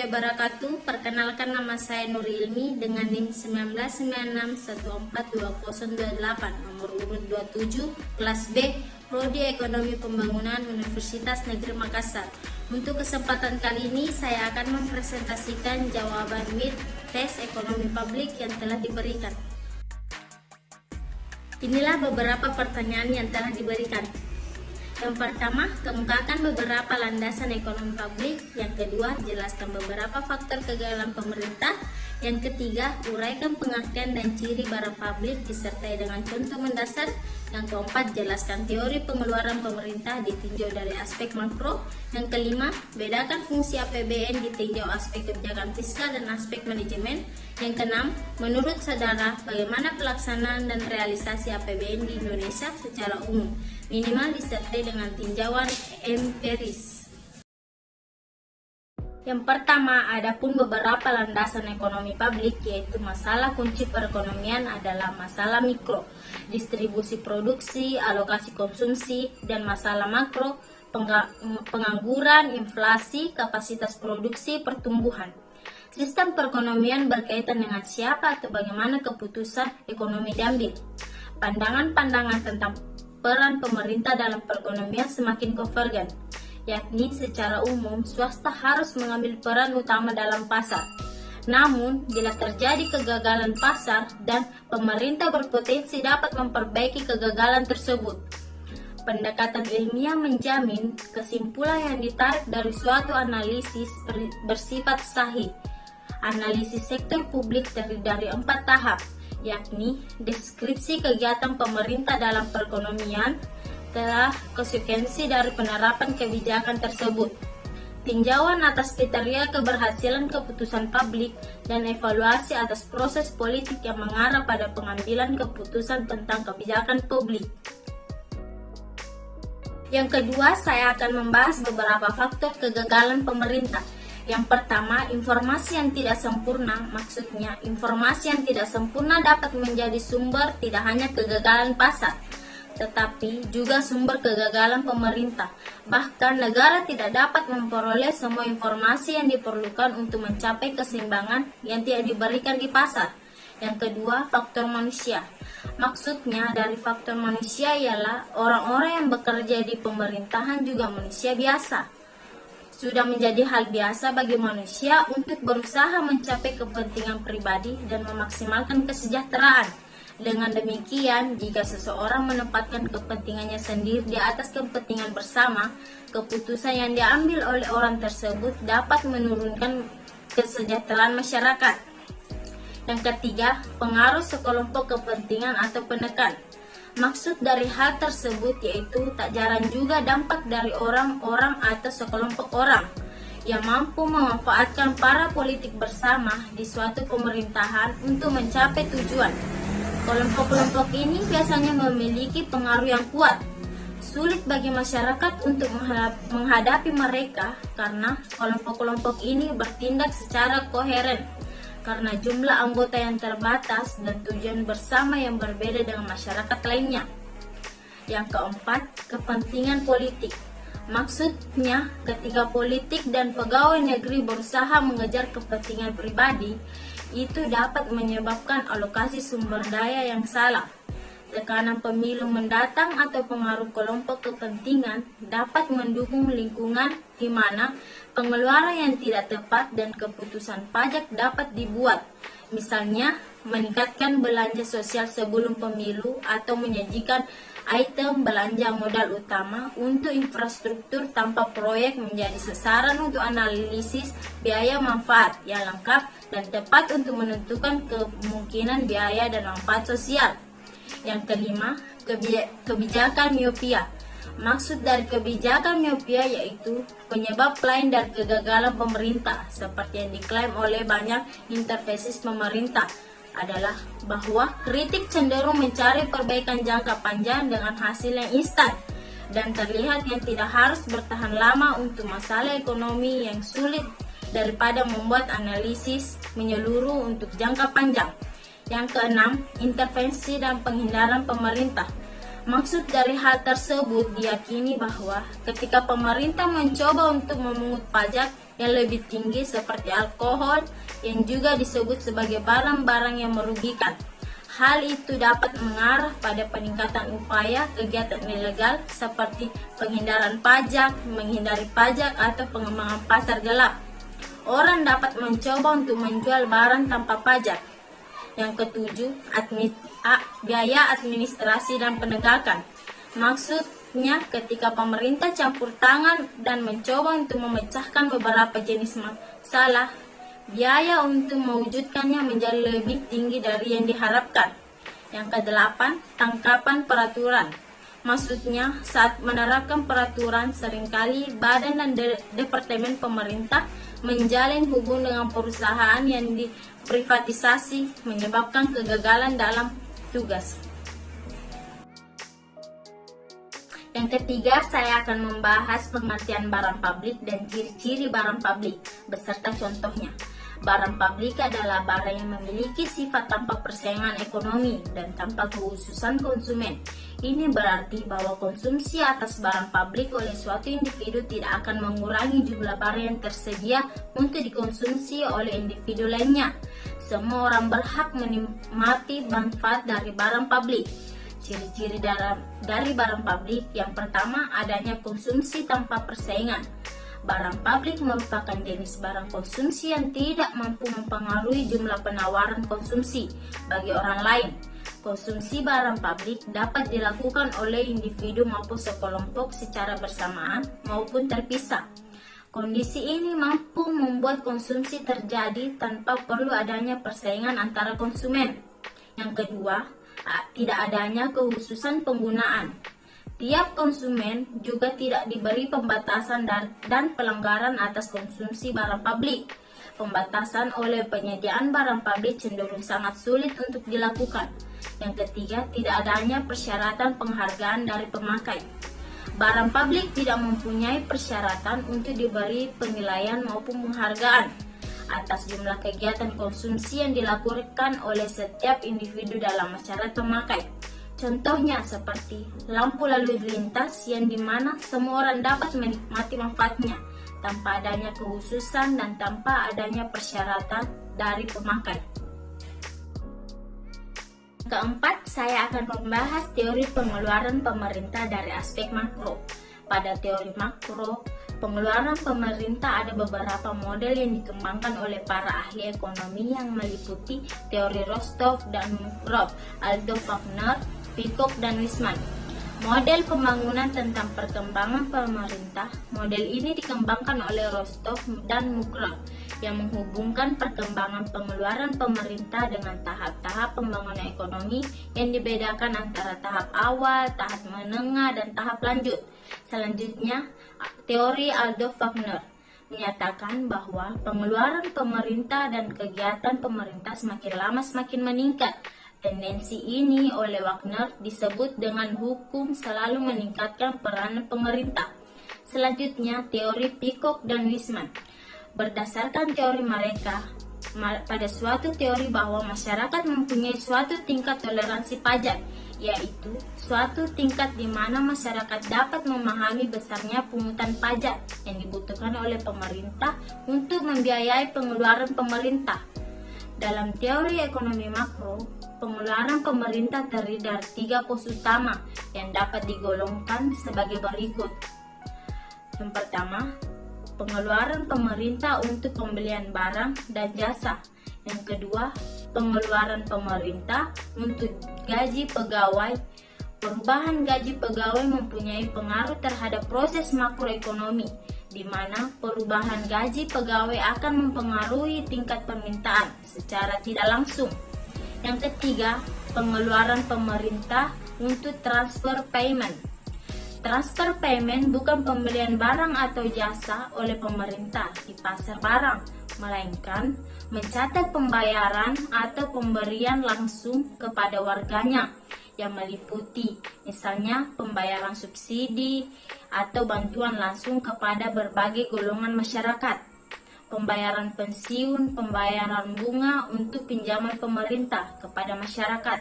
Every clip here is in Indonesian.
wabarakatuh. Perkenalkan, nama saya Nur Ilmi dengan NIM 1996142028, nomor urut 27, kelas B, Prodi Ekonomi Pembangunan Universitas Negeri Makassar. Untuk kesempatan kali ini saya akan mempresentasikan jawaban MIT tes ekonomi publik yang telah diberikan. Inilah beberapa pertanyaan yang telah diberikan. Yang pertama, kemukakan beberapa landasan ekonomi publik. Yang kedua, jelaskan beberapa faktor kegagalan pemerintah. Yang ketiga, uraikan pengertian dan ciri barang publik disertai dengan contoh mendasar. Yang keempat, jelaskan teori pengeluaran pemerintah ditinjau dari aspek makro. Yang kelima, bedakan fungsi APBN ditinjau aspek kebijakan fiskal dan aspek manajemen. Yang keenam, menurut saudara, bagaimana pelaksanaan dan realisasi APBN di Indonesia secara umum, minimal disertai dengan tinjauan empiris. Yang pertama, adapun beberapa landasan ekonomi publik, yaitu masalah kunci perekonomian adalah masalah mikro, distribusi produksi, alokasi konsumsi, dan masalah makro, pengangguran, inflasi, kapasitas produksi, pertumbuhan. Sistem perekonomian berkaitan dengan siapa atau bagaimana keputusan ekonomi diambil. Pandangan-pandangan tentang peran pemerintah dalam perekonomian semakin konvergen, yakni secara umum swasta harus mengambil peran utama dalam pasar. Namun, bila terjadi kegagalan pasar dan pemerintah berpotensi dapat memperbaiki kegagalan tersebut. Pendekatan ilmiah menjamin kesimpulan yang ditarik dari suatu analisis bersifat sahih. Analisis sektor publik terdiri dari 4 tahap, yakni deskripsi kegiatan pemerintah dalam perekonomian, telah konsekuensi dari penerapan kebijakan tersebut, tinjauan atas kriteria keberhasilan keputusan publik, dan evaluasi atas proses politik yang mengarah pada pengambilan keputusan tentang kebijakan publik. Yang kedua, saya akan membahas beberapa faktor kegagalan pemerintah. Yang pertama, informasi yang tidak sempurna. Maksudnya, informasi yang tidak sempurna dapat menjadi sumber tidak hanya kegagalan pasar, tetapi juga sumber kegagalan pemerintah. Bahkan negara tidak dapat memperoleh semua informasi yang diperlukan untuk mencapai keseimbangan yang tidak diberikan di pasar. Yang kedua, faktor manusia. Maksudnya dari faktor manusia ialah orang-orang yang bekerja di pemerintahan juga manusia biasa. Sudah menjadi hal biasa bagi manusia untuk berusaha mencapai kepentingan pribadi dan memaksimalkan kesejahteraan. Dengan demikian, jika seseorang menempatkan kepentingannya sendiri di atas kepentingan bersama, keputusan yang diambil oleh orang tersebut dapat menurunkan kesejahteraan masyarakat. Yang ketiga, pengaruh sekelompok kepentingan atau penekan. Maksud dari hal tersebut yaitu tak jarang juga dampak dari orang-orang atau sekelompok orang yang mampu memanfaatkan para politik bersama di suatu pemerintahan untuk mencapai tujuan. Kelompok-kelompok ini biasanya memiliki pengaruh yang kuat. Sulit bagi masyarakat untuk menghadapi mereka karena kelompok-kelompok ini bertindak secara koheren karena jumlah anggota yang terbatas dan tujuan bersama yang berbeda dengan masyarakat lainnya. Yang keempat, kepentingan politik. Maksudnya, ketika politik dan pegawai negeri berusaha mengejar kepentingan pribadi, itu dapat menyebabkan alokasi sumber daya yang salah. Tekanan pemilu mendatang atau pengaruh kelompok kepentingan dapat mendukung lingkungan di mana pengeluaran yang tidak tepat dan keputusan pajak dapat dibuat. Misalnya, meningkatkan belanja sosial sebelum pemilu atau menyajikan item belanja modal utama untuk infrastruktur tanpa proyek menjadi sasaran untuk analisis biaya manfaat yang lengkap dan tepat untuk menentukan kemungkinan biaya dan manfaat sosial. Yang kelima, kebijakan miopia. Maksud dari kebijakan miopia yaitu penyebab lain dari kegagalan pemerintah seperti yang diklaim oleh banyak intervensis pemerintah adalah bahwa kritik cenderung mencari perbaikan jangka panjang dengan hasil yang instan dan terlihat yang tidak harus bertahan lama untuk masalah ekonomi yang sulit daripada membuat analisis menyeluruh untuk jangka panjang. Yang keenam, intervensi dan penghindaran pemerintah. Maksud dari hal tersebut diyakini bahwa ketika pemerintah mencoba untuk memungut pajak yang lebih tinggi seperti alkohol yang juga disebut sebagai barang-barang yang merugikan. Hal itu dapat mengarah pada peningkatan upaya kegiatan ilegal seperti penghindaran pajak, menghindari pajak, atau pengembangan pasar gelap. Orang dapat mencoba untuk menjual barang tanpa pajak. Yang ketujuh, biaya administrasi dan penegakan. Maksudnya ketika pemerintah campur tangan dan mencoba untuk memecahkan beberapa jenis masalah, biaya untuk mewujudkannya menjadi lebih tinggi dari yang diharapkan. Yang kedelapan, tangkapan peraturan. Maksudnya, saat menerapkan peraturan, seringkali badan dan departemen pemerintah menjalin hubungan dengan perusahaan yang diprivatisasi, menyebabkan kegagalan dalam tugas. Yang ketiga, saya akan membahas pengertian barang publik dan ciri-ciri barang publik, beserta contohnya. Barang publik adalah barang yang memiliki sifat tanpa persaingan ekonomi dan tanpa kekhususan konsumen. Ini berarti bahwa konsumsi atas barang publik oleh suatu individu tidak akan mengurangi jumlah barang yang tersedia untuk dikonsumsi oleh individu lainnya. Semua orang berhak menikmati manfaat dari barang publik. Ciri-ciri dari barang publik: yang pertama, adanya konsumsi tanpa persaingan. Barang publik merupakan jenis barang konsumsi yang tidak mampu mempengaruhi jumlah penawaran konsumsi bagi orang lain. Konsumsi barang publik dapat dilakukan oleh individu maupun sekelompok secara bersamaan maupun terpisah. Kondisi ini mampu membuat konsumsi terjadi tanpa perlu adanya persaingan antara konsumen. Yang kedua, tidak adanya kekhususan penggunaan. Tiap konsumen juga tidak diberi pembatasan dan pelanggaran atas konsumsi barang publik. Pembatasan oleh penyediaan barang publik cenderung sangat sulit untuk dilakukan. Yang ketiga, tidak adanya persyaratan penghargaan dari pemakai. Barang publik tidak mempunyai persyaratan untuk diberi penilaian maupun penghargaan atas jumlah kegiatan konsumsi yang dilakukan oleh setiap individu dalam masyarakat pemakai. Contohnya seperti lampu lalu lintas yang dimana semua orang dapat menikmati manfaatnya tanpa adanya kekhususan dan tanpa adanya persyaratan dari pemakai. Keempat, saya akan membahas teori pengeluaran pemerintah dari aspek makro. Pada teori makro, pengeluaran pemerintah ada beberapa model yang dikembangkan oleh para ahli ekonomi yang meliputi teori Rostov dan Mukrov, Aldo Wagner, Peacock, dan Wisman. Model pembangunan tentang perkembangan pemerintah. Model ini dikembangkan oleh Rostov dan Mukrov yang menghubungkan perkembangan pengeluaran pemerintah dengan tahap-tahap pembangunan ekonomi yang dibedakan antara tahap awal, tahap menengah, dan tahap lanjut. Selanjutnya, teori Aldo Wagner menyatakan bahwa pengeluaran pemerintah dan kegiatan pemerintah semakin lama semakin meningkat. Tendensi ini oleh Wagner disebut dengan hukum selalu meningkatkan peranan pemerintah. Selanjutnya, teori Peacock dan Wisman. Berdasarkan teori mereka, pada suatu teori bahwa masyarakat mempunyai suatu tingkat toleransi pajak, yaitu suatu tingkat di mana masyarakat dapat memahami besarnya pungutan pajak yang dibutuhkan oleh pemerintah untuk membiayai pengeluaran pemerintah. Dalam teori ekonomi makro, pengeluaran pemerintah terdiri dari 3 pos utama yang dapat digolongkan sebagai berikut. Yang pertama, pengeluaran pemerintah untuk pembelian barang dan jasa. Yang kedua, pengeluaran pemerintah untuk gaji pegawai. Perubahan gaji pegawai mempunyai pengaruh terhadap proses makroekonomi, di mana perubahan gaji pegawai akan mempengaruhi tingkat permintaan secara tidak langsung. Yang ketiga, pengeluaran pemerintah untuk transfer payment. Transfer payment bukan pembelian barang atau jasa oleh pemerintah di pasar barang, melainkan mencatat pembayaran atau pemberian langsung kepada warganya yang meliputi misalnya pembayaran subsidi atau bantuan langsung kepada berbagai golongan masyarakat, pembayaran pensiun, pembayaran bunga untuk pinjaman pemerintah kepada masyarakat.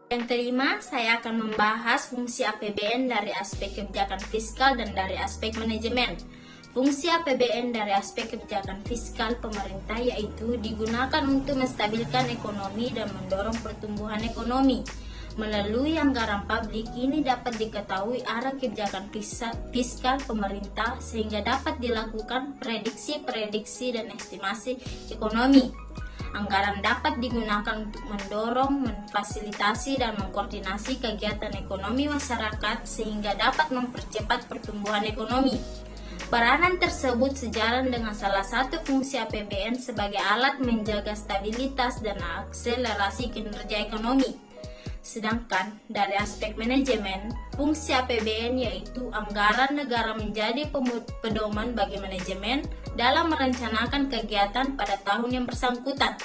Yang kelima, saya akan membahas fungsi APBN dari aspek kebijakan fiskal dan dari aspek manajemen. Fungsi APBN dari aspek kebijakan fiskal pemerintah yaitu digunakan untuk menstabilkan ekonomi dan mendorong pertumbuhan ekonomi. Melalui anggaran publik ini dapat diketahui arah kebijakan fiskal pemerintah sehingga dapat dilakukan prediksi dan estimasi ekonomi. Anggaran dapat digunakan untuk mendorong, memfasilitasi, dan mengkoordinasi kegiatan ekonomi masyarakat sehingga dapat mempercepat pertumbuhan ekonomi. Peranan tersebut sejalan dengan salah satu fungsi APBN sebagai alat menjaga stabilitas dan akselerasi kinerja ekonomi. Sedangkan dari aspek manajemen, fungsi APBN yaitu anggaran negara menjadi pedoman bagi manajemen dalam merencanakan kegiatan pada tahun yang bersangkutan.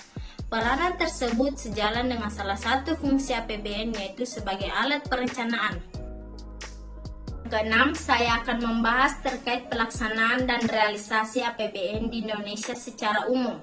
Peranan tersebut sejalan dengan salah satu fungsi APBN yaitu sebagai alat perencanaan. Keenam, saya akan membahas terkait pelaksanaan dan realisasi APBN di Indonesia secara umum.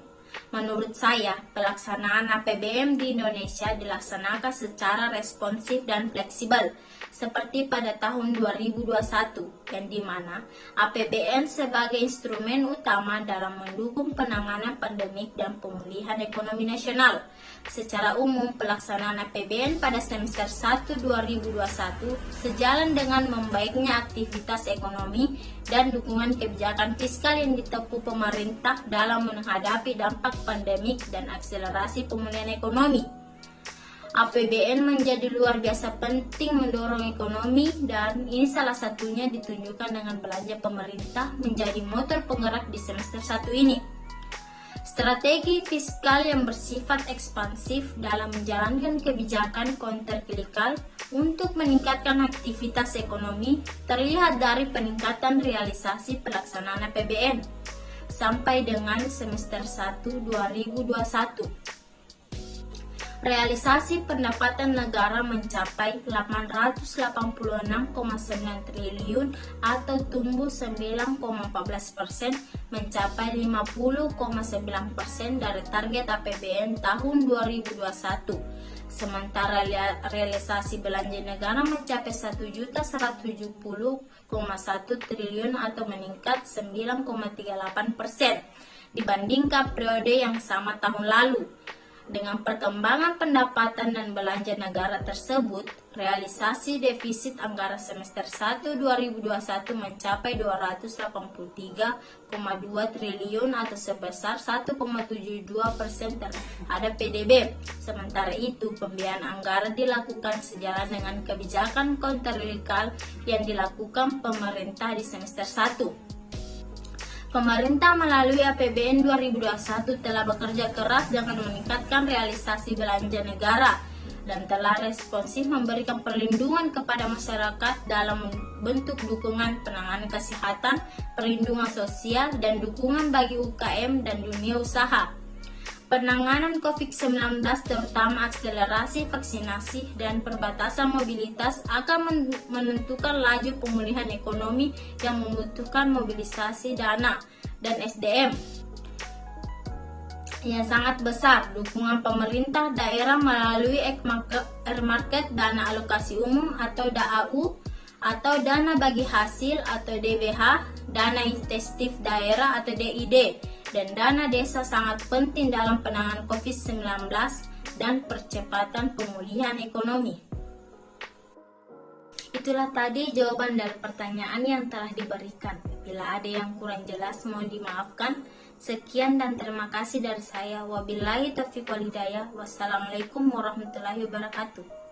Menurut saya, pelaksanaan APBN di Indonesia dilaksanakan secara responsif dan fleksibel, seperti pada tahun 2021, yang dimana APBN sebagai instrumen utama dalam mendukung penanganan pandemik dan pemulihan ekonomi nasional. Secara umum, pelaksanaan APBN pada semester 1 2021 sejalan dengan membaiknya aktivitas ekonomi dan dukungan kebijakan fiskal yang ditempuh pemerintah dalam menghadapi dampak pandemik dan akselerasi pemulihan ekonomi. APBN menjadi luar biasa penting mendorong ekonomi dan ini salah satunya ditunjukkan dengan belanja pemerintah menjadi motor penggerak di semester 1 ini. Strategi fiskal yang bersifat ekspansif dalam menjalankan kebijakan countercyclical untuk meningkatkan aktivitas ekonomi terlihat dari peningkatan realisasi pelaksanaan APBN sampai dengan semester 1 2021. Realisasi pendapatan negara mencapai 886,9 triliun atau tumbuh 9,14%, mencapai 50,9% dari target APBN tahun 2021. Sementara realisasi belanja negara mencapai 1.170,1 triliun atau meningkat 9,38% dibandingkan periode yang sama tahun lalu. Dengan perkembangan pendapatan dan belanja negara tersebut, realisasi defisit anggaran semester 1 2021 mencapai 283,2 triliun atau sebesar 1,72% terhadap PDB. Sementara itu, pembiayaan anggaran dilakukan sejalan dengan kebijakan countercyclical yang dilakukan pemerintah di semester 1. Pemerintah melalui APBN 2021 telah bekerja keras dengan meningkatkan realisasi belanja negara dan telah responsif memberikan perlindungan kepada masyarakat dalam bentuk dukungan penanganan kesehatan, perlindungan sosial, dan dukungan bagi UKM dan dunia usaha. Penanganan COVID-19 terutama akselerasi vaksinasi dan perbatasan mobilitas akan menentukan laju pemulihan ekonomi yang membutuhkan mobilisasi dana dan SDM yang sangat besar. Dukungan pemerintah daerah melalui Air-Market, dana alokasi umum atau DAU, atau dana bagi hasil atau DBH, dana insentif daerah atau DID, dan dana desa sangat penting dalam penanganan COVID-19 dan percepatan pemulihan ekonomi. Itulah tadi jawaban dari pertanyaan yang telah diberikan. Bila ada yang kurang jelas mohon dimaafkan. Sekian dan terima kasih dari saya. Wabillahi taufiq wal hidayah. Wassalamualaikum warahmatullahi wabarakatuh.